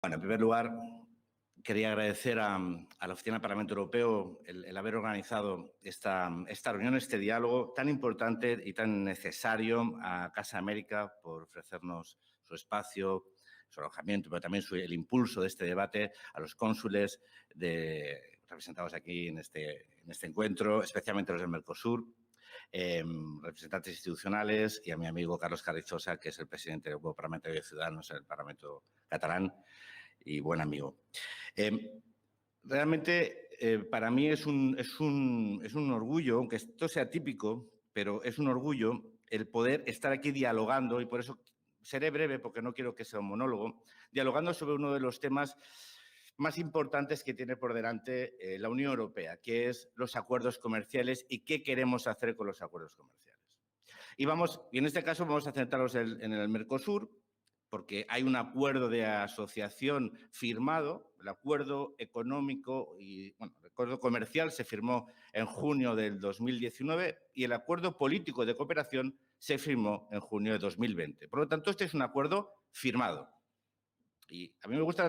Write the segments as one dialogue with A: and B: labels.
A: Bueno, en primer lugar, quería agradecer a la Oficina del Parlamento Europeo el haber organizado esta reunión, este diálogo tan importante y tan necesario a Casa América por ofrecernos su espacio, su alojamiento, pero también el impulso de este debate, a los cónsules representados aquí en este encuentro, especialmente los del Mercosur, representantes institucionales y a mi amigo Carlos Carrizosa, que es el presidente del Grupo Parlamentario de Ciudadanos en el Parlamento catalán y buen amigo. Realmente, para mí es un orgullo, aunque esto sea típico, pero es un orgullo el poder estar aquí dialogando, y por eso seré breve porque no quiero que sea un monólogo, dialogando sobre uno de los temas más importantes que tiene por delante la Unión Europea, que es los acuerdos comerciales y qué queremos hacer con los acuerdos comerciales. Y en este caso vamos a centrarnos en el Mercosur, porque hay un acuerdo de asociación firmado, el acuerdo económico y, bueno, el acuerdo comercial se firmó en junio del 2019 y el acuerdo político de cooperación se firmó en junio de 2020. Por lo tanto, este es un acuerdo firmado. Y a mí me gusta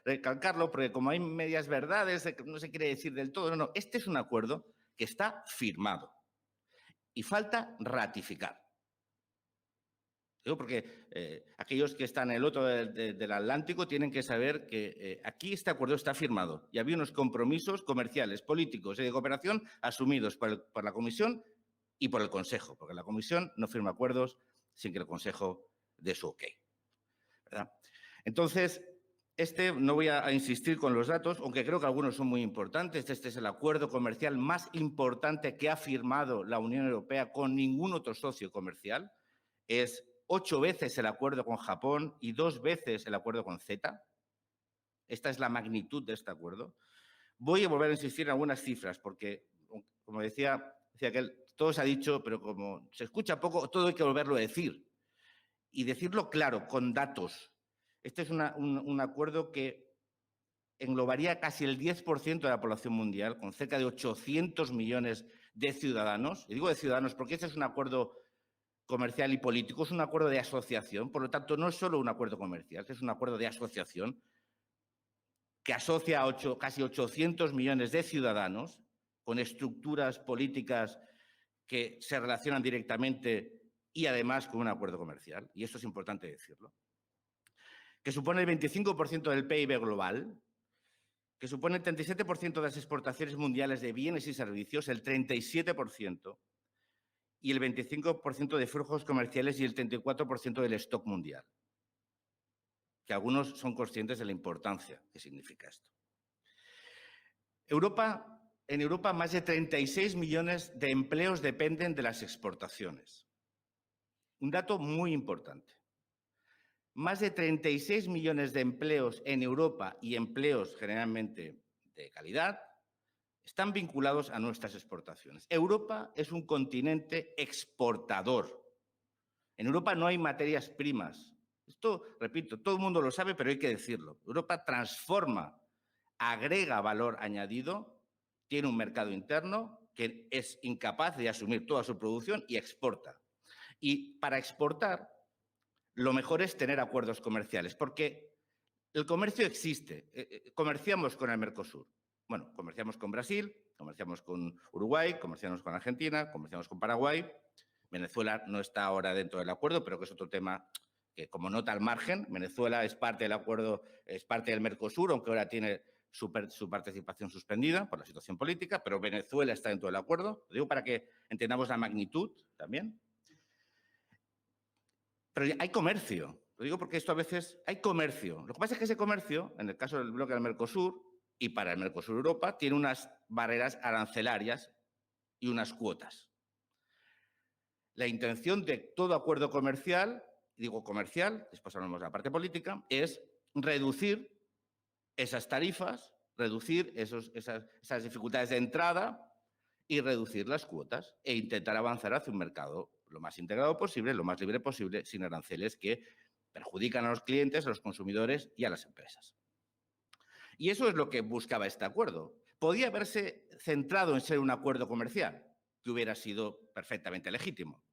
A: recalcarlo porque como hay medias verdades, no se quiere decir del todo, no, este es un acuerdo que está firmado y falta ratificar. Digo porque aquellos que están en el otro del Atlántico tienen que saber que aquí este acuerdo está firmado y había unos compromisos comerciales, políticos y de cooperación asumidos por la Comisión y por el Consejo, porque la Comisión no firma acuerdos sin que el Consejo dé su ok, ¿verdad? Entonces, no voy a insistir con los datos, aunque creo que algunos son muy importantes. Este es el acuerdo comercial más importante que ha firmado la Unión Europea con ningún otro socio comercial. Es 8 veces el acuerdo con Japón y 2 veces el acuerdo con CETA. Esta es la magnitud de este acuerdo. Voy a volver a insistir en algunas cifras porque, como decía que todo se ha dicho, pero como se escucha poco, todo hay que volverlo a decir. Y decirlo claro, con datos. Este es un acuerdo que englobaría casi el 10% de la población mundial, con cerca de 800 millones de ciudadanos. Y digo de ciudadanos porque este es un acuerdo comercial y político, es un acuerdo de asociación. Por lo tanto, no es solo un acuerdo comercial, es un acuerdo de asociación que asocia a casi 800 millones de ciudadanos con estructuras políticas que se relacionan directamente y además con un acuerdo comercial. Y esto es importante decirlo. Que supone el 25% del PIB global, que supone el 37% de las exportaciones mundiales de bienes y servicios, el 37%, y el 25% de flujos comerciales y el 34% del stock mundial. Que algunos son conscientes de la importancia que significa esto. En Europa, más de 36 millones de empleos dependen de las exportaciones. Un dato muy importante. Más de 36 millones de empleos en Europa y empleos generalmente de calidad están vinculados a nuestras exportaciones. Europa es un continente exportador. En Europa no hay materias primas. Esto, repito, todo el mundo lo sabe, pero hay que decirlo. Europa transforma, agrega valor añadido, tiene un mercado interno que es incapaz de asumir toda su producción y exporta. Y para exportar, lo mejor es tener acuerdos comerciales, porque el comercio existe. Comerciamos con el Mercosur. Bueno, comerciamos con Brasil, comerciamos con Uruguay, comerciamos con Argentina, comerciamos con Paraguay. Venezuela no está ahora dentro del acuerdo, pero que es otro tema que, como nota al margen, Venezuela es parte del acuerdo, es parte del Mercosur, aunque ahora tiene su participación suspendida por la situación política, pero Venezuela está dentro del acuerdo. Lo digo para que entendamos la magnitud también. Pero hay comercio. Lo digo porque esto a veces hay comercio. Lo que pasa es que ese comercio, en el caso del bloque del Mercosur y para el Mercosur Europa, tiene unas barreras arancelarias y unas cuotas. La intención de todo acuerdo comercial, digo comercial, después hablamos de la parte política, es reducir esas tarifas, reducir esas dificultades de entrada y reducir las cuotas e intentar avanzar hacia un mercado lo más integrado posible, lo más libre posible, sin aranceles que perjudican a los clientes, a los consumidores y a las empresas. Y eso es lo que buscaba este acuerdo. Podía haberse centrado en ser un acuerdo comercial, que hubiera sido perfectamente legítimo.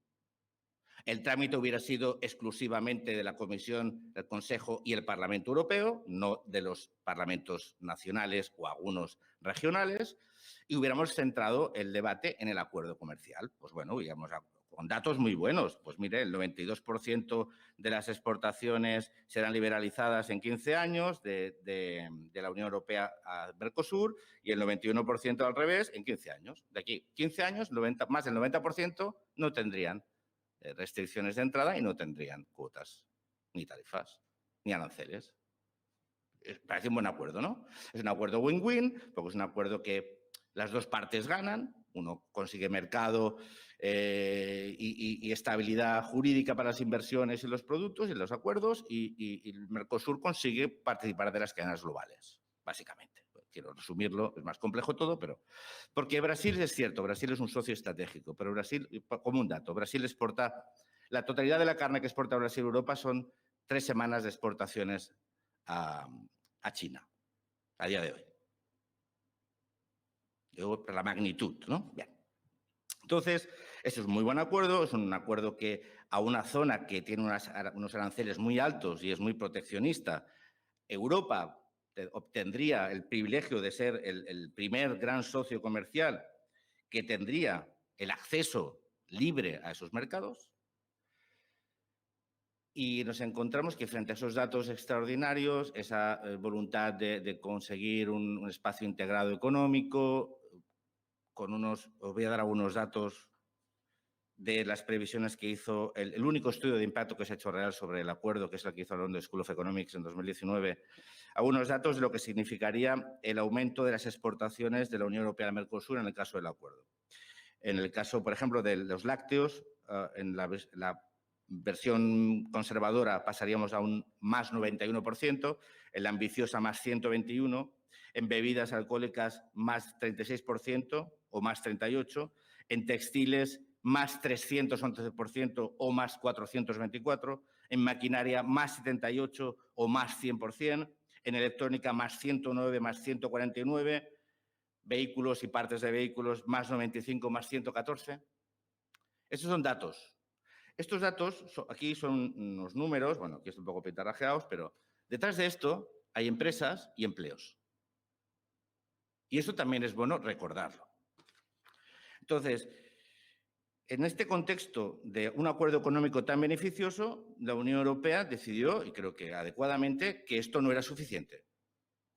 A: El trámite hubiera sido exclusivamente de la Comisión, el Consejo y el Parlamento Europeo, no de los parlamentos nacionales o algunos regionales, y hubiéramos centrado el debate en el acuerdo comercial. Pues bueno, hubiéramos con datos muy buenos. Pues mire, el 92% de las exportaciones serán liberalizadas en 15 años de la Unión Europea a Mercosur y el 91% al revés en 15 años. De aquí 15 años, más del 90% no tendrían restricciones de entrada y no tendrían cuotas, ni tarifas, ni aranceles. Parece un buen acuerdo, ¿no? Es un acuerdo win-win, porque es un acuerdo que las dos partes ganan. Uno consigue mercado y estabilidad jurídica para las inversiones y los productos y los acuerdos, y el Mercosur consigue participar de las cadenas globales, básicamente. Quiero resumirlo, es más complejo todo, pero... Porque Brasil es cierto, Brasil es un socio estratégico, pero Brasil, como un dato, Brasil exporta... La totalidad de la carne que exporta Brasil a Europa son 3 semanas de exportaciones a China, a día de hoy. Por la magnitud, ¿no? Bien. Entonces, eso es un muy buen acuerdo, es un acuerdo que a una zona que tiene unos aranceles muy altos y es muy proteccionista, Europa obtendría el privilegio de ser el primer gran socio comercial que tendría el acceso libre a esos mercados. Y nos encontramos que frente a esos datos extraordinarios, esa voluntad de conseguir un espacio integrado económico, os voy a dar algunos datos de las previsiones que hizo el único estudio de impacto que se ha hecho real sobre el acuerdo, que es el que hizo la London School of Economics en 2019, algunos datos de lo que significaría el aumento de las exportaciones de la Unión Europea al Mercosur en el caso del acuerdo. En el caso, por ejemplo, de los lácteos, en la versión conservadora pasaríamos a un más 91%, en la ambiciosa más 121%, en bebidas alcohólicas más 36% o más 38%, en textiles más 311% o más 424%, en maquinaria más 78% o más 100%, en electrónica más 109, más 149%, vehículos y partes de vehículos más 95, más 114. Estos son datos. Estos datos, aquí son unos números, bueno, aquí están un poco pintarrajeados, pero detrás de esto hay empresas y empleos. Y eso también es bueno recordarlo. Entonces, en este contexto de un acuerdo económico tan beneficioso, la Unión Europea decidió, y creo que adecuadamente, que esto no era suficiente.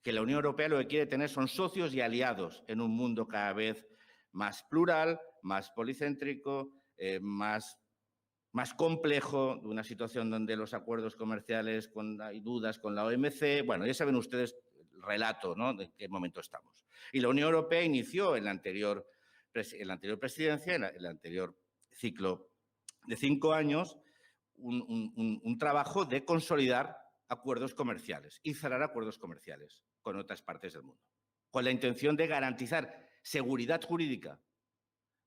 A: Que la Unión Europea lo que quiere tener son socios y aliados en un mundo cada vez más plural, más policéntrico, más complejo, de una situación donde los acuerdos comerciales hay dudas con la OMC. Bueno, ya saben ustedes el relato, ¿no?, de en qué momento estamos. Y la Unión Europea inició en la anterior presidencia, en el anterior ciclo de 5 años, un trabajo de consolidar acuerdos comerciales y cerrar acuerdos comerciales con otras partes del mundo, con la intención de garantizar seguridad jurídica,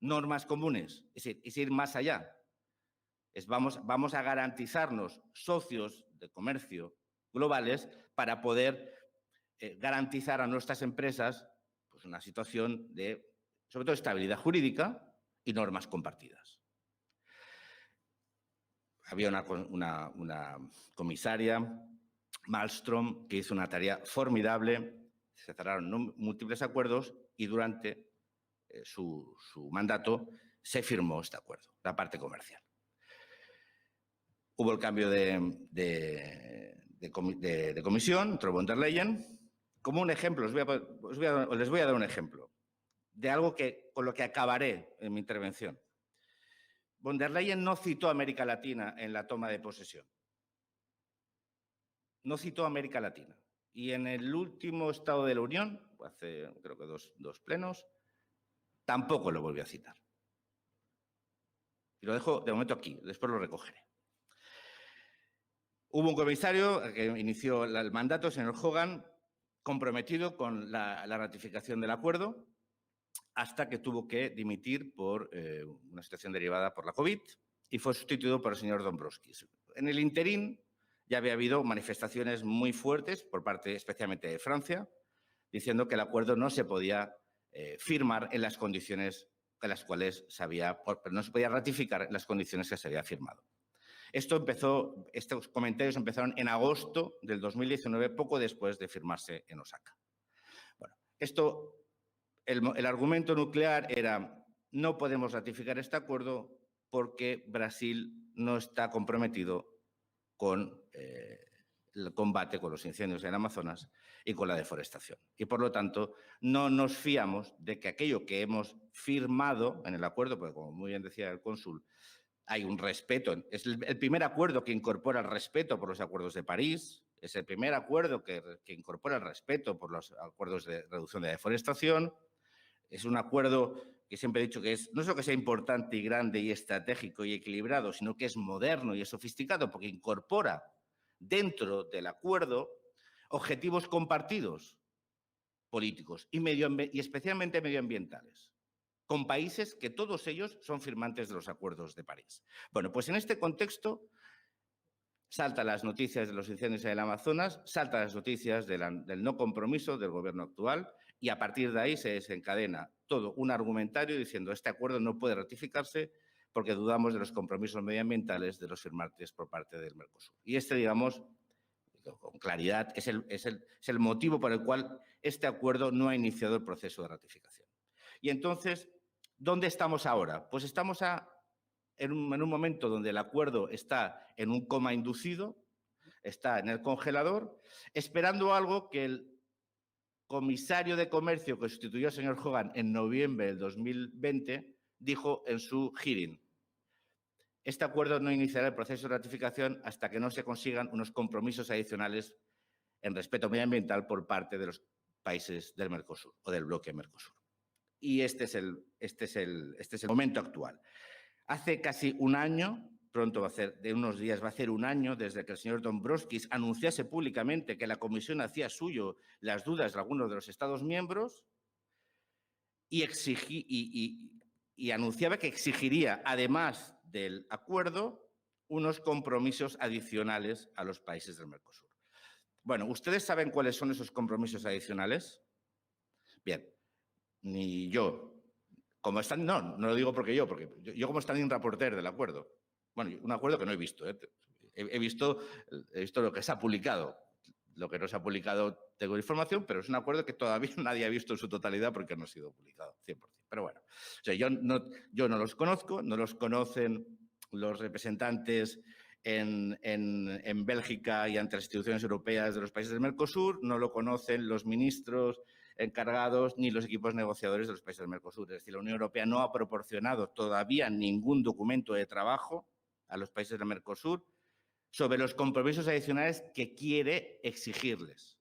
A: normas comunes, es ir más allá. Vamos a garantizarnos socios de comercio globales para poder garantizar a nuestras empresas pues, una situación de, sobre todo, estabilidad jurídica y normas compartidas. Había una comisaria, Malmström, que hizo una tarea formidable. Se cerraron múltiples acuerdos y durante su mandato se firmó este acuerdo, la parte comercial. Hubo el cambio de comisión, entró von der Leyen. Como un ejemplo, les voy a dar un ejemplo de algo con lo que acabaré en mi intervención. Von der Leyen no citó a América Latina en la toma de posesión. No citó a América Latina. Y en el último Estado de la Unión, hace creo que dos plenos, tampoco lo volvió a citar. Y lo dejo de momento aquí, después lo recogeré. Hubo un comisario que inició el mandato, el señor Hogan, comprometido con la ratificación del acuerdo, hasta que tuvo que dimitir por una situación derivada por la COVID y fue sustituido por el señor Dombrovskis. En el interín ya había habido manifestaciones muy fuertes por parte especialmente de Francia, diciendo que el acuerdo no se podía firmar en las condiciones en las cuales no se podía ratificar en las condiciones que se había firmado. Estos comentarios empezaron en agosto del 2019, poco después de firmarse en Osaka. Bueno, el argumento nuclear era: no podemos ratificar este acuerdo porque Brasil no está comprometido con el combate con los incendios en el Amazonas y con la deforestación. Y, por lo tanto, no nos fiamos de que aquello que hemos firmado en el acuerdo, porque, como muy bien decía el cónsul, hay un respeto. Es el primer acuerdo que incorpora el respeto por los acuerdos de París, es el primer acuerdo que incorpora el respeto por los acuerdos de reducción de deforestación. Es un acuerdo que siempre he dicho que no solo que sea importante y grande y estratégico y equilibrado, sino que es moderno y es sofisticado porque incorpora dentro del acuerdo objetivos compartidos políticos y especialmente medioambientales, con países que todos ellos son firmantes de los acuerdos de París. Bueno, pues en este contexto saltan las noticias de los incendios en el Amazonas, saltan las noticias del no compromiso del gobierno actual, y a partir de ahí se desencadena todo un argumentario diciendo: este acuerdo no puede ratificarse porque dudamos de los compromisos medioambientales de los firmantes por parte del Mercosur. Y digamos, con claridad, es el motivo por el cual este acuerdo no ha iniciado el proceso de ratificación. Y entonces, ¿dónde estamos ahora? Pues estamos en un momento donde el acuerdo está en un coma inducido, está en el congelador, esperando algo que el comisario de Comercio que sustituyó al señor Hogan en noviembre del 2020 dijo en su hearing: este acuerdo no iniciará el proceso de ratificación hasta que no se consigan unos compromisos adicionales en respeto medioambiental por parte de los países del Mercosur o del bloque Mercosur. Y este es el momento actual. Hace casi un año, pronto va a ser, de unos días va a ser un año desde que el señor Dombrovskis anunciase públicamente que la Comisión hacía suyo las dudas de algunos de los Estados miembros y anunciaba que exigiría, además del acuerdo, unos compromisos adicionales a los países del Mercosur. Bueno, ¿ustedes saben cuáles son esos compromisos adicionales? Bien, ni yo. No lo digo porque yo como standing rapporteur del acuerdo. Bueno, un acuerdo que no he visto. He visto lo que se ha publicado. Lo que no se ha publicado tengo información, pero es un acuerdo que todavía nadie ha visto en su totalidad porque no ha sido publicado 100%. Pero bueno, o sea, yo no los conozco, no los conocen los representantes en Bélgica y ante las instituciones europeas de los países del Mercosur, no lo conocen los ministros encargados ni los equipos negociadores de los países del Mercosur. Es decir, la Unión Europea no ha proporcionado todavía ningún documento de trabajo a los países del Mercosur sobre los compromisos adicionales que quiere exigirles.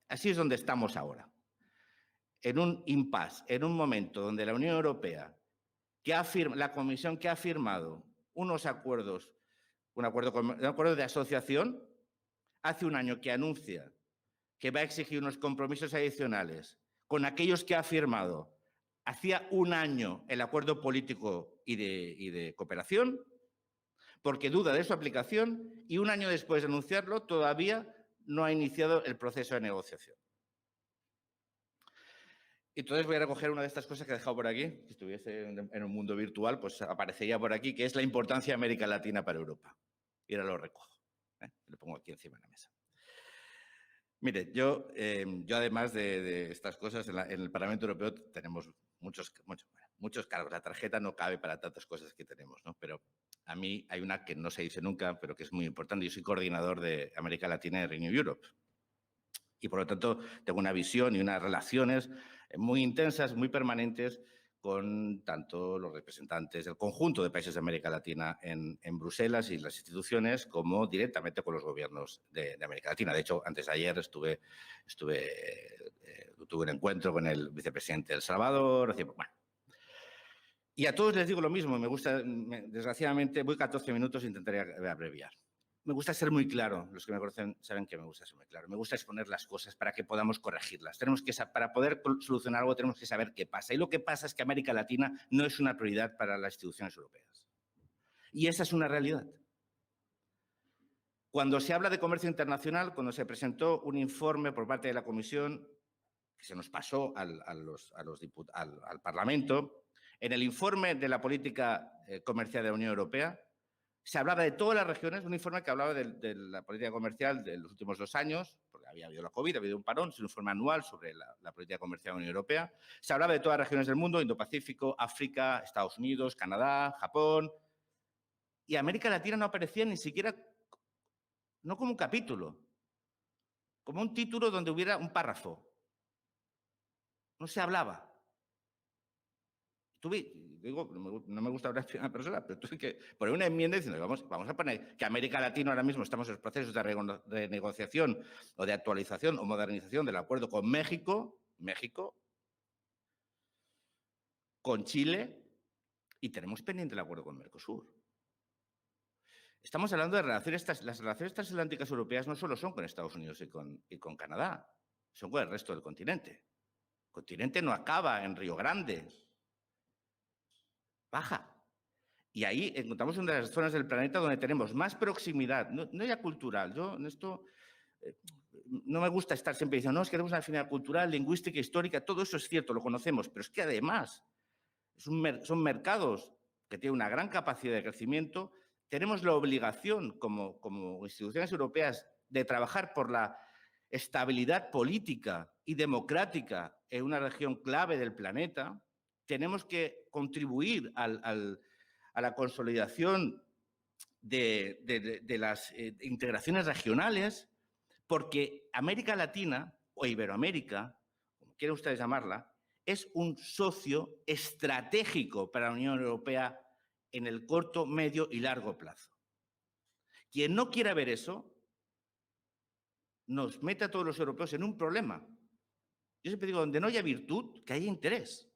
A: Así es donde estamos ahora. En un impasse, en un momento donde la Unión Europea, la Comisión que ha firmado unos acuerdos, un acuerdo de asociación, hace un año que anuncia que va a exigir unos compromisos adicionales con aquellos que ha firmado hacía un año el acuerdo político y de cooperación, porque duda de su aplicación, y un año después de anunciarlo todavía no ha iniciado el proceso de negociación. Entonces voy a recoger una de estas cosas que he dejado por aquí. Si estuviese en un mundo virtual, pues aparecería por aquí, que es la importancia de América Latina para Europa. Y ahora lo recojo. Lo pongo aquí encima de la mesa. Mire, yo además de estas cosas, en el Parlamento Europeo tenemos muchos cargos. La tarjeta no cabe para tantas cosas que tenemos, ¿no? Pero a mí hay una que no se dice nunca, pero que es muy importante. Yo soy coordinador de América Latina de Renew Europe. Y, por lo tanto, tengo una visión y unas relaciones muy intensas, muy permanentes, con tanto los representantes del conjunto de países de América Latina en Bruselas y las instituciones, como directamente con los gobiernos de América Latina. De hecho, antes de ayer tuve un encuentro con el vicepresidente de El Salvador. Bueno. Y a todos les digo lo mismo. Desgraciadamente, voy 14 minutos e intentaré abreviar. Me gusta ser muy claro. Los que me conocen saben que me gusta ser muy claro. Me gusta exponer las cosas para que podamos corregirlas. Para poder solucionar algo tenemos que saber qué pasa. Y lo que pasa es que América Latina no es una prioridad para las instituciones europeas. Y esa es una realidad. Cuando se habla de comercio internacional, cuando se presentó un informe por parte de la Comisión, que se nos pasó al Parlamento, En el informe de la política comercial de la Unión Europea se hablaba de todas las regiones, un informe que hablaba de la política comercial de los últimos 2 años, porque había habido la COVID, había habido un parón, es un informe anual sobre la política comercial de la Unión Europea. Se hablaba de todas las regiones del mundo, Indo-Pacífico, África, Estados Unidos, Canadá, Japón. Y América Latina no aparecía ni siquiera, no como un capítulo, como un título donde hubiera un párrafo. No se hablaba. Digo, no me gusta hablar de una persona, pero tuve que poner una enmienda diciendo, vamos a poner que América Latina ahora mismo estamos en los procesos de negociación o de actualización o modernización del acuerdo con México, con Chile, y tenemos pendiente el acuerdo con Mercosur. Estamos hablando de relaciones, las relaciones transatlánticas europeas no solo son con Estados Unidos y con Canadá, son con el resto del continente. El continente no acaba en Río Grande, baja. Y ahí encontramos una de las zonas del planeta donde tenemos más proximidad, no ya cultural. Yo en esto no me gusta estar siempre diciendo, no, es que tenemos una afinidad cultural, lingüística, histórica, todo eso es cierto, lo conocemos, pero es que además son mercados que tienen una gran capacidad de crecimiento. Tenemos la obligación como instituciones europeas de trabajar por la estabilidad política y democrática en una región clave del planeta. Tenemos que contribuir a la consolidación de las integraciones regionales, porque América Latina o Iberoamérica, como quieran ustedes llamarla, es un socio estratégico para la Unión Europea en el corto, medio y largo plazo. Quien no quiera ver eso, nos mete a todos los europeos en un problema. Yo siempre digo, donde no haya virtud, que haya interés.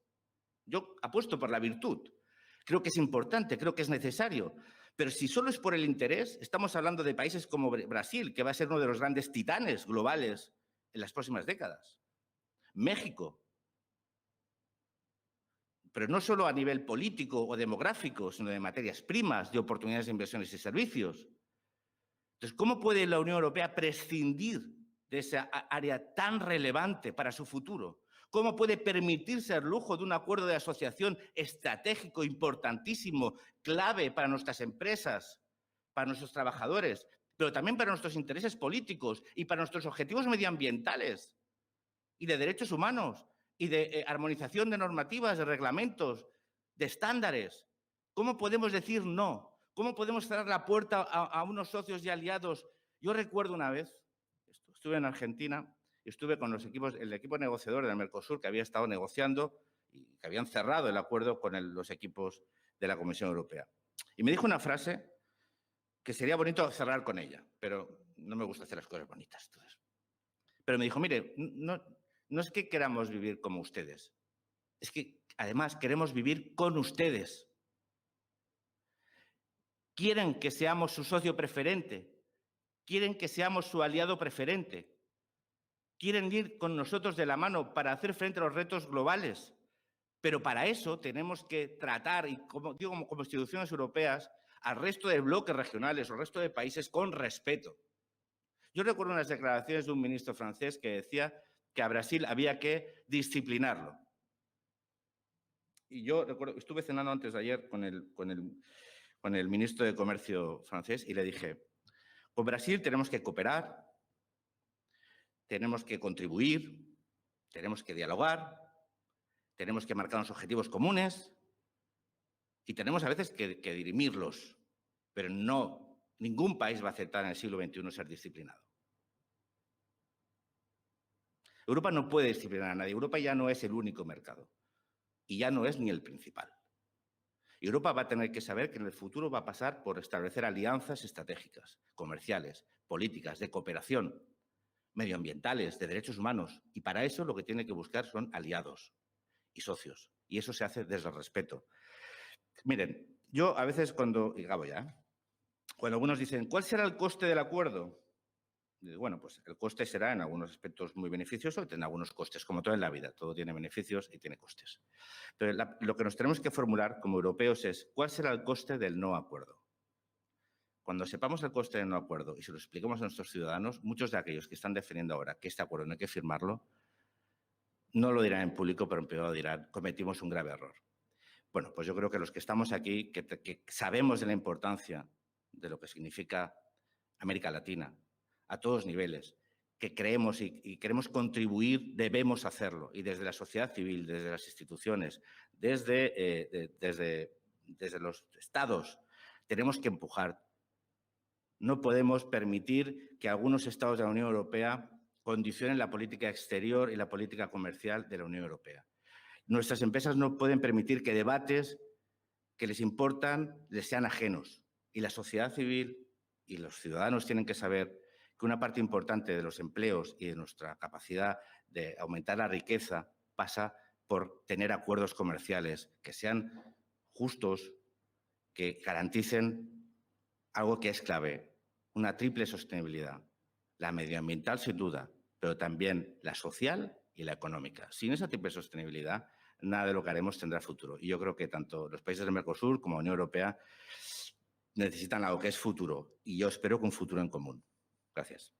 A: Yo apuesto por la virtud. Creo que es importante, creo que es necesario. Pero si solo es por el interés, estamos hablando de países como Brasil, que va a ser uno de los grandes titanes globales en las próximas décadas. México. Pero no solo a nivel político o demográfico, sino de materias primas, de oportunidades de inversiones y servicios. Entonces, ¿cómo puede la Unión Europea prescindir de esa área tan relevante para su futuro? ¿Cómo puede permitirse el lujo de un acuerdo de asociación estratégico, importantísimo, clave para nuestras empresas, para nuestros trabajadores, pero también para nuestros intereses políticos y para nuestros objetivos medioambientales y de derechos humanos y de armonización de normativas, de reglamentos, de estándares? ¿Cómo podemos decir no? ¿Cómo podemos cerrar la puerta a unos socios y aliados? Yo recuerdo una vez, estuve en Argentina, estuve con el equipo negociador del Mercosur que había estado negociando y que habían cerrado el acuerdo con los equipos de la Comisión Europea. Y me dijo una frase que sería bonito cerrar con ella, pero no me gusta hacer las cosas bonitas. Entonces. Pero me dijo, mire, no es que queramos vivir como ustedes, es que además queremos vivir con ustedes. Quieren que seamos su socio preferente, quieren que seamos su aliado preferente. Quieren ir con nosotros de la mano para hacer frente a los retos globales. Pero para eso tenemos que tratar, y como instituciones europeas, al resto de bloques regionales o al resto de países con respeto. Yo recuerdo unas declaraciones de un ministro francés que decía que a Brasil había que disciplinarlo. Y yo recuerdo, estuve cenando antes de ayer con el ministro de Comercio francés y le dije, con Brasil tenemos que cooperar, tenemos que contribuir, tenemos que dialogar, tenemos que marcar unos objetivos comunes y tenemos a veces que dirimirlos, pero ningún país va a aceptar en el siglo XXI ser disciplinado. Europa no puede disciplinar a nadie. Europa ya no es el único mercado y ya no es ni el principal. Europa va a tener que saber que en el futuro va a pasar por establecer alianzas estratégicas, comerciales, políticas, de cooperación, medioambientales, de derechos humanos. Y para eso lo que tiene que buscar son aliados y socios. Y eso se hace desde el respeto. Miren, yo a veces cuando algunos dicen, ¿cuál será el coste del acuerdo? Bueno, pues el coste será en algunos aspectos muy beneficioso y tiene algunos costes, como todo en la vida. Todo tiene beneficios y tiene costes. Pero lo que nos tenemos que formular como europeos es, ¿cuál será el coste del no acuerdo? Cuando sepamos el coste del no acuerdo y se lo expliquemos a nuestros ciudadanos, muchos de aquellos que están defendiendo ahora que este acuerdo no hay que firmarlo, no lo dirán en público, pero en privado dirán, cometimos un grave error. Bueno, pues yo creo que los que estamos aquí, que sabemos de la importancia de lo que significa América Latina, a todos niveles, que creemos y queremos contribuir, debemos hacerlo. Y desde la sociedad civil, desde las instituciones, desde los estados, tenemos que empujar. No podemos permitir que algunos estados de la Unión Europea condicionen la política exterior y la política comercial de la Unión Europea. Nuestras empresas no pueden permitir que debates que les importan les sean ajenos. Y la sociedad civil y los ciudadanos tienen que saber que una parte importante de los empleos y de nuestra capacidad de aumentar la riqueza pasa por tener acuerdos comerciales que sean justos, que garanticen algo que es clave, una triple sostenibilidad. La medioambiental, sin duda, pero también la social y la económica. Sin esa triple sostenibilidad, nada de lo que haremos tendrá futuro. Y yo creo que tanto los países del Mercosur como la Unión Europea necesitan algo que es futuro. Y yo espero que un futuro en común. Gracias.